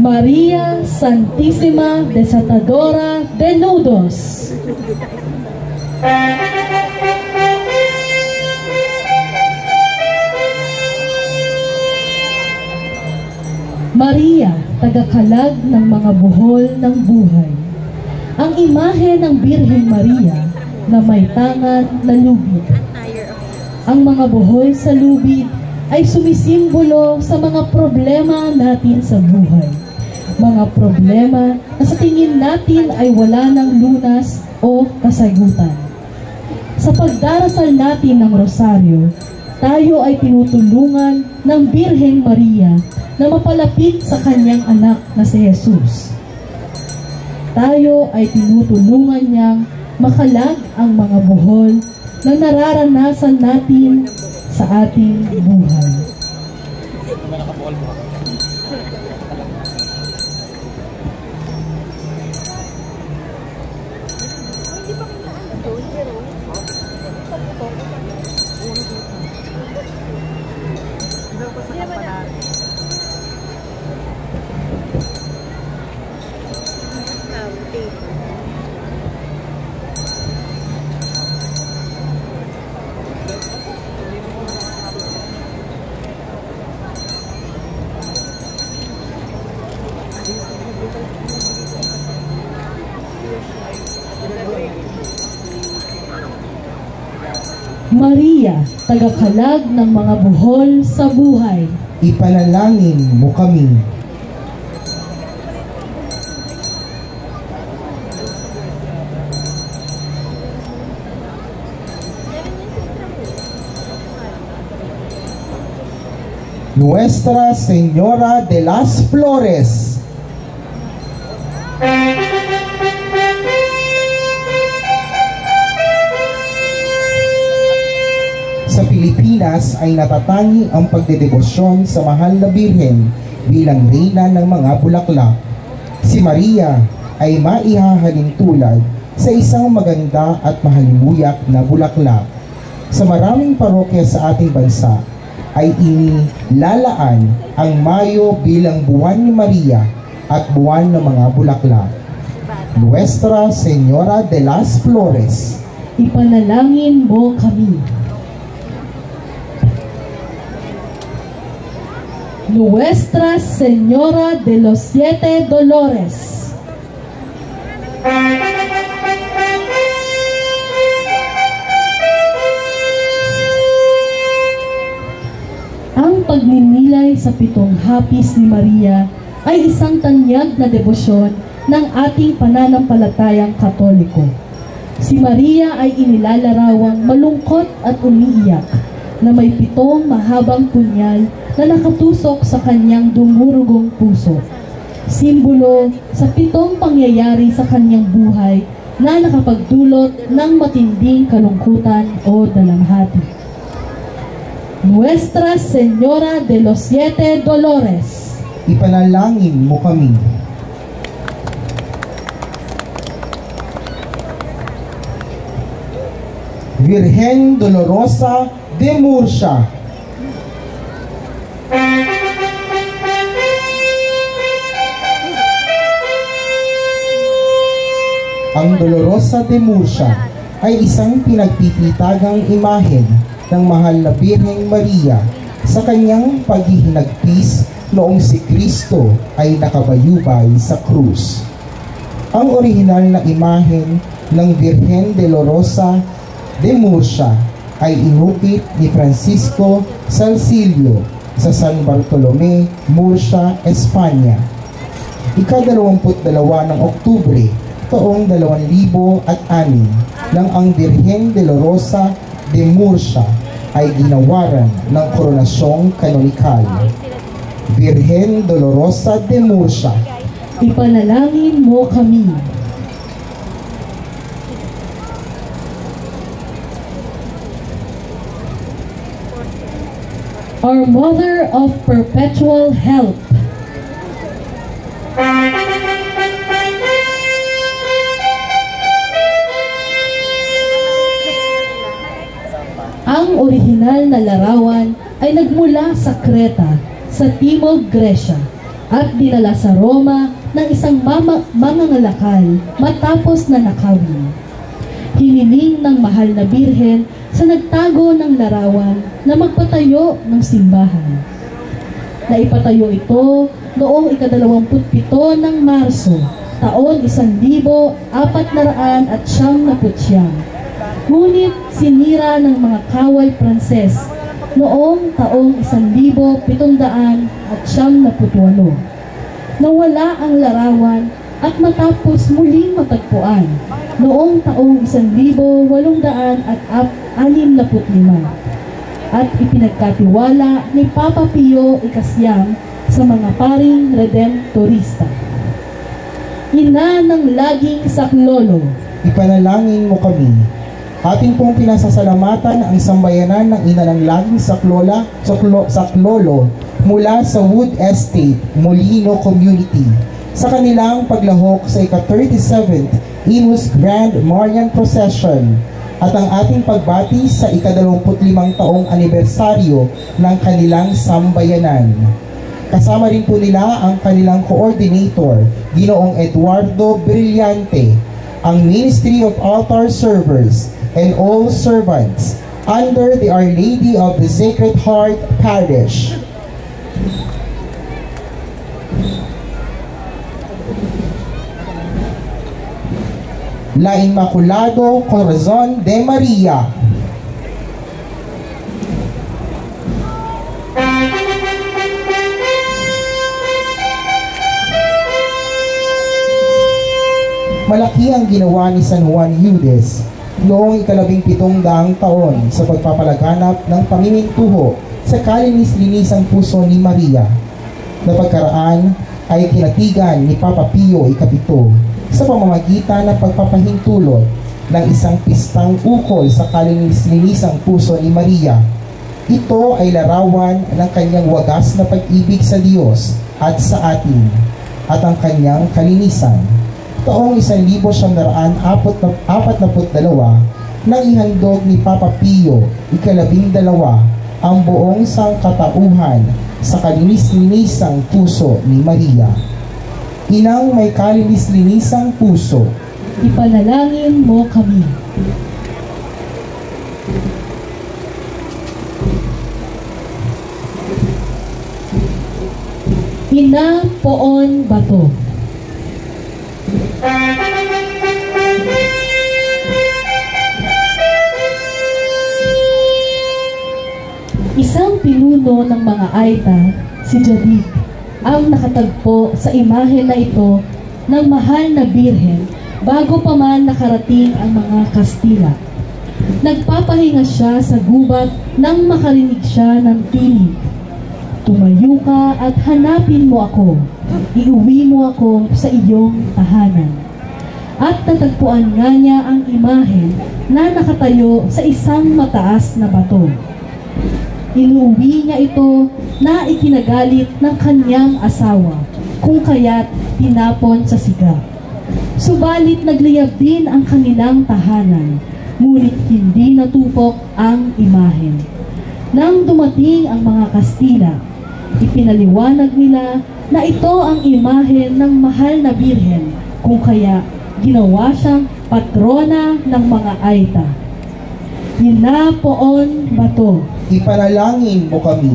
María Santísima Desatadora de Nudos. Maria, tagakalag ng mga buhol ng buhay. Ang imahe ng Birheng Maria na may tangan na lubid. Ang mga buhol sa lubid ay sumisimbolo sa mga problema natin sa buhay. Mga problema na sa tingin natin ay wala ng lunas o kasagutan. Sa pagdarasal natin ng rosaryo, tayo ay tinutulungan ng Birheng Maria na mapalapit sa kanyang anak na si Jesus. Tayo ay tinutulungan niyang makalag ang mga buhol na nararanasan natin sa ating buhay. Maria, tagakalag ng mga buhol sa buhay. Ipanalangin mo kami. Nuestra Señora de las Flores. Sa Pilipinas ay natatangi ang pagdedebosyon sa mahal na Birhen bilang reyna ng mga bulaklak. Si Maria ay maihahalin tulad sa isang maganda at mahalimuyak na bulaklak. Sa maraming parokya sa ating bansa ay inilalaan ang Mayo bilang buwan ni Maria at buwan ng mga bulaklak. Nuestra Señora de las Flores. Ipanalangin mo kami. Nuestra Señora de los Siete Dolores. Ang pagninilay sa pitong hapis ni Maria ay isang tanyag na debosyon ng ating pananampalatayang Katoliko. Si Maria ay inilalarawang malungkot at umiiyak na may pitong mahabang punyal na nakatusok sa kanyang dumurugong puso. Simbolo sa pitong pangyayari sa kanyang buhay na nakapagdulot ng matinding kalungkutan o dalamhati. Nuestra Señora de los Siete Dolores. Ipanalangin mo kami. Virgen Dolorosa de Murcia. Ang Dolorosa de Murcia ay isang pinagpipitagang imahen ng mahal na Birheng Maria sa kanyang paghihinagpis noong si Kristo ay nakabayubay sa krus. Ang orihinal na imahen ng Virgen Dolorosa de Murcia ay inukit ni Francisco Salsilio sa San Bartolome, Murcia, Espanya. Ika-22 ng Oktubre, taong 2006 nang ang Virgen Dolorosa de Murcia ay ginawaran ng koronasyong kanonikal. Virgen Dolorosa de Murcia. Ipanalangin mo kami. Our Mother of Perpetual Help. Ang orihinal na larawan ay nagmula sa Kreta sa Timog Gresya at dinala sa Roma ng isang mangangalakal matapos na nakawin. Hiniling ng mahal na birhen sa nagtago ng larawan na magpatayo ng simbahan. Naipatayo ito noong ika-27 ng Marso, taon 1499. Ngunit sinira ng mga kawal Pranses noong taong 1798. Nawala ang larawan at matapos muling matagpuan noong taong 1865 at ipinagkatiwala ni Papa Pio Ikasyam sa mga paring Redemptorista. Ina ng laging saklolo, ipanalangin mo kami. Ating pong pinasasalamatan ang sambayanan ng ina ng laging saklolo mula sa Wood Estate, Molino Community sa kanilang paglahok sa ika-37th Imus Grand Marian Procession at ang ating pagbati sa ika-25 taong anibersaryo ng kanilang sambayanan. Kasama rin po nila ang kanilang coordinator, Ginoong Eduardo Brillante, ang Ministry of Altar Servers, and all servants under the Our Lady of the Sacred Heart Parish. La Inmaculado Corazon de Maria. Malaki ang ginawa ni San Juan Eudes noong ika-17 taon sa pagpapalaganap ng pamimintuho sa kalinis-linisang puso ni Maria, na pagkaraan ay kinatigan ni Papa Pio Ikapito sa pamamagitan ng pagpapahintulot ng isang pistang ukol sa kalinis-linisang puso ni Maria. Ito ay larawan ng kanyang wagas na pag-ibig sa Diyos at sa atin, at ang kanyang kalinisan. Taong 1942 nang ihandog ni Papa Pio ika-12 ang buong sangkatauhan sa kalinis-linisang puso ni Maria. Inang may kalinis-linisang puso, ipanalangin mo kami. Ina Poon Bato, isang pinuno ng mga Aita, si Jadig, ang nakatagpo sa imahe na ito ng mahal na birhen bago pa man nakarating ang mga Kastila. Nagpapahinga siya sa gubat nang makarinig siya ng tinig. Tumayo ka at hanapin mo ako. Iuwi mo ako sa iyong tahanan. At natagpuan nga niya ang imahe na nakatayo sa isang mataas na bato. Inuwi niya ito na ikinagalit ng kanyang asawa, kung kaya't tinapon sa siga. Subalit nagliyab din ang kanilang tahanan, ngunit hindi natupok ang imahe. Nang dumating ang mga Kastila, ipinaliwanag nila na ito ang imahe ng mahal na birhen, kung kaya ginawa siyang patrona ng mga Aita. Ina Poon Bato, ipanalangin mo kami.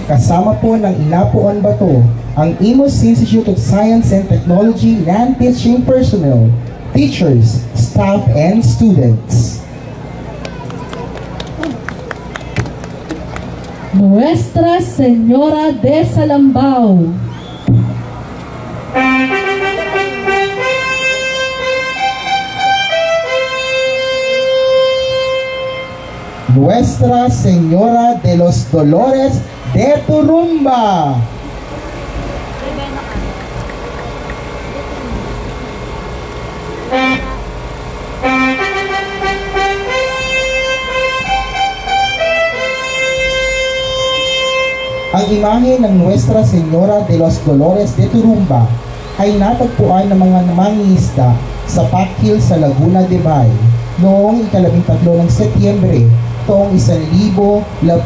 Kasama po ng Ina Poon Bato, ang Imus Institute of Science and Technology and teaching personnel, teachers, staff, and students. Nuestra Señora de Salambao, Nuestra Señora de los Dolores de Turumba, ang imahe ng Nuestra Señora de los Dolores de Turumba ay natagpuan ng mga mangingisda sa Pakhil sa Laguna de Bay noong ika-13 ng Setyembre taong 1788.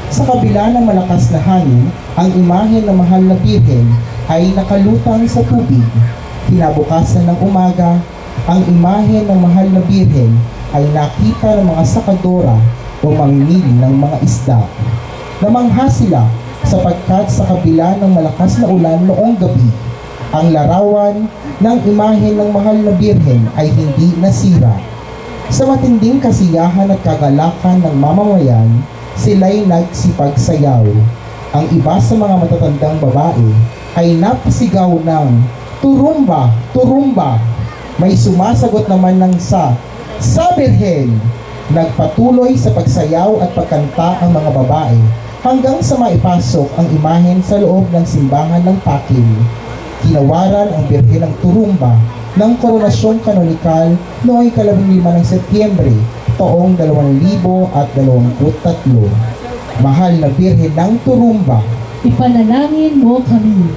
Sa kabila ng malakas na hangin, ang imahe ng mahal na birhen ay nakalutang sa tubig. Kinabukasan ng umaga, ang imahe ng mahal na birhen ay nakita ng mga sakadora o mamimili ng mga isda. Namangha sila sapagkat sa kabila ng malakas na ulan noong gabi, ang larawan ng imahe ng mahal na birhen ay hindi nasira. Sa matinding kasiyahan at kagalakan ng mamamayan, sila'y nagsipagsayaw. Ang iba sa mga matatandang babae ay napasigaw ng "Turumba! Turumba!" May sumasagot naman ng sa Birhen! Nagpatuloy sa pagsayaw at pagkanta ang mga babae hanggang sa maipasok ang imahen sa loob ng simbahan ng Pakil. Kinawaran ang Birhen ng Turumba ng koronasyong kanonikal noong 15 ng Setyembre taong 2023. Mahal na Birhen ng Turumba, Ipanalangin mo kami.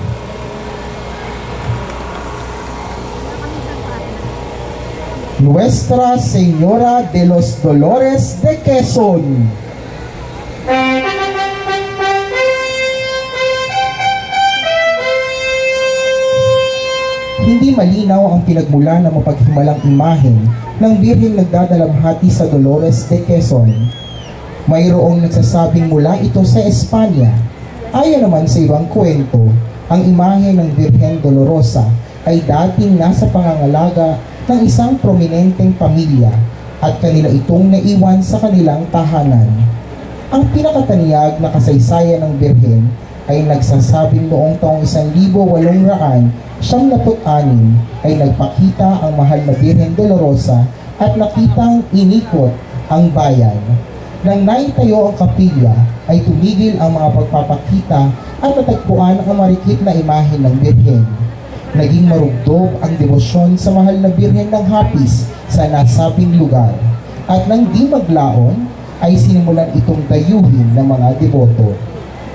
Nuestra Señora de los Dolores de Quezon. Hindi malinaw ang pinagmula ng mapaghimalang imahen ng Birheng nagdadalamhati sa Dolores de Quezon. Mayroong nagsasabing mula ito sa Espanya. Ayon naman sa ibang kwento, ang imahe ng Birhen Dolorosa ay dating nasa pangangalaga ng isang prominenteng pamilya at kanila itong naiwan sa kanilang tahanan. Ang pinakataniyag na kasaysayan ng Birhen ay nagsasabing noong taong 1896 ay nagpakita ang mahal na Birhen Dolorosa at nakitang inikot ang bayan. Nang naitayo ang kapilya, ay tumigil ang mga pagpapakita at natagpuan ang marikit na imahe ng Birhen. Naging marugdog ang debosyon sa mahal na Birhen ng Hapis sa nasabing lugar. At nang di maglaon, ay sinimulan itong dayuhin ng mga deboto.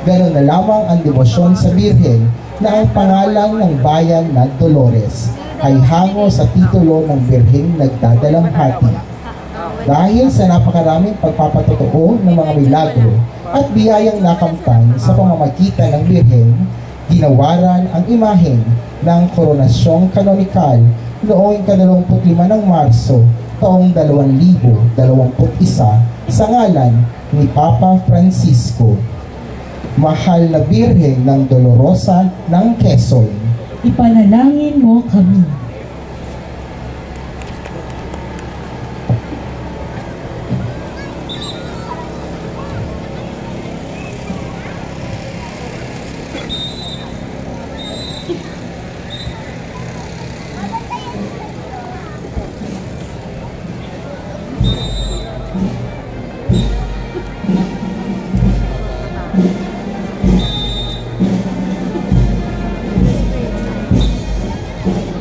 Ganon na lamang ang debosyon sa Birhen na ang pangalan ng bayan na Dolores ay hango sa titulo ng Birheng nagdadalamhati. Dahil sa napakaraming pagpapatotoo ng mga milagro at biyayang nakamtan sa pamamagitan ng Birhen, ginawaran ang imahen ng koronasyong kanonikal noong 25 ng Marso taong 2021 sa ngalan ni Papa Francisco. Mahal na Birhen ng Dolorosa ng Quezon, Ipanalangin mo kami.